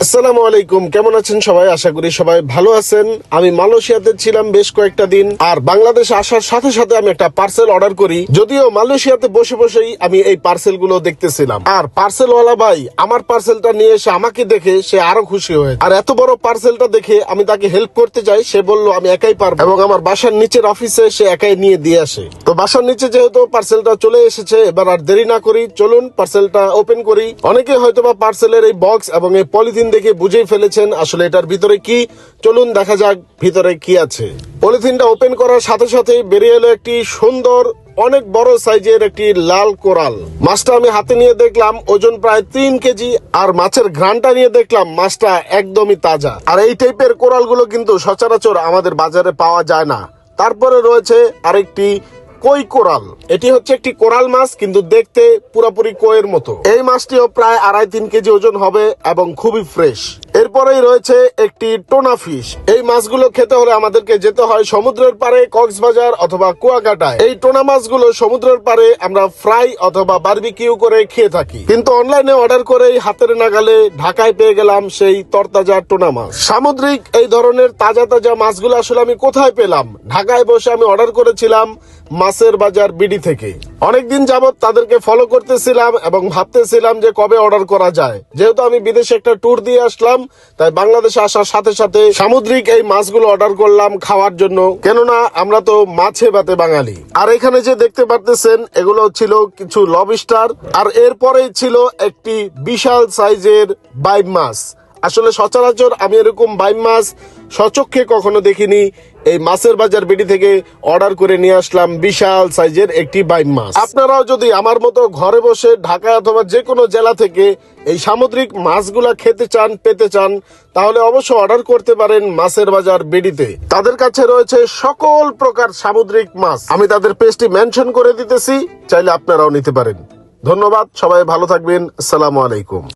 আসসালামু আলাইকুম, কেমন আছেন সবাই? আশা করি সবাই ভালো আছেন। আমি মালয়েশিয়াতে ছিলাম বেশ কয়েকটা দিন, আর বাংলাদেশে আসার সাথে সাথে আমি একটা পার্সেল অর্ডার করি। যদিও মালয়েশিয়াতে বসে বসেই আমি এই পার্সেল গুলো দেখতেছিলাম, আর পার্সেলওয়ালা ভাই আমার পার্সেলটা নিয়ে এসে আমাকে দেখে সে আরো খুশি হয়েছে। আর এত বড় পার্সেলটা দেখে আমি তাকে হেল্প করতে যাই, সে বলল আমি একাই পারবো, এবং আমার বাসার নিচের অফিসে সে একাই নিয়ে দিয়ে আসে। তো বাসার নিচে যেহেতু পার্সেলটা চলে এসেছে, এবার আর দেরি না করি চলুন পার্সেলটা ওপেন করি। অনেকে হয়তোবা পার্সেলের এই বক্স এবং এই পলিথিন দেখে বুঝেই ফেলেছেন আসলে এটার ভিতরে কি। চলুন দেখা যাক ভিতরে কি আছে। পলিথিনটা ওপেন করার সাথে সাথে বেরিয়ে এলো একটি সুন্দর অনেক বড় সাইজের একটি লাল কোরাল। মাছটা আমি হাতে নিয়ে দেখলাম ওজন প্রায় 3 কেজি, আর মাছের ঘ্রাণটা নিয়ে দেখলাম মাছটা একদমই তাজা। আর এই টাইপের কোরাল গুলো কিন্তু সচরাচর আমাদের বাজারে পাওয়া যায় না। তারপরে রয়েছে আরেকটি কই কোরাল। এটি হচ্ছে একটি কোরাল মাছ, কিন্তু দেখতে পুরোপুরি কইয়ের মতো। এই মাছটিও প্রায় 2.5-3 কেজি ওজন হবে এবং খুবই ফ্রেশ। এরপরেই রয়েছে একটি টোনা ফিশ। এই মাছগুলো খেতে হলে আমাদেরকে যেতে হয় সমুদ্রের পাড়ে, কক্সবাজার অথবা কুয়াকাটায়। এই টোনা মাছগুলো সমুদ্রের পাড়ে আমরা ফ্রাই অথবা বারবিকিউ করে খেয়ে থাকি, কিন্তু অনলাইনে অর্ডার করেই হাতের নাগালে ঢাকায় পেয়ে গেলাম সেই তরতাজা টোনা মাছ। সামুদ্রিক এই ধরনের তাজা তাজা মাছগুলো আসলে আমি কোথায় পেলাম? ঢাকায় বসে আমি অর্ডার করেছিলাম মাছের বাজার বিডি থেকে। অনেকদিন যাবত তাদেরকে ফলো করতেছিলাম এবং ভাবতেছিলাম যে কবে অর্ডার করা যায়। যেহেতু আমি বিদেশে একটা ট্যুর দিয়ে আসলাম, তাই বাংলাদেশে আসার সাথে সাথে সামুদ্রিক এই মাছগুলো অর্ডার করলাম খাওয়ার জন্য, কেননা আমরা তো মাছে ভাতে বাঙালি। আর এখানে যে দেখতে পারতেছেন এগুলো ছিল কিছু লবস্টার, আর এরপরেই ছিল একটি বিশাল সাইজের বাইম মাছ। আসলে সচরাচর আমি এরকম বাইম মাছ সচক্ষে কখনো দেখিনি। এই মাছের বাজার বিডি থেকে অর্ডার করে নিয়ে আসলাম বিশাল সাইজের একটি বাইম মাছ। আপনারাও যদি আমার মতো ঘরে বসে ঢাকা অথবা যে কোনো জেলা থেকে এই সামুদ্রিক মাছগুলা খেতে চান, পেতে চান, তাহলে অবশ্যই অর্ডার করতে পারেন মাছের বাজার বিডিতে। তাদের কাছে রয়েছে সকল প্রকার সামুদ্রিক মাছ। আমি তাদের পেজটি মেনশন করে দিতেছি, চাইলে আপনারাও নিতে পারেন। ধন্যবাদ, সবাই ভালো থাকবেন। আসসালামু আলাইকুম।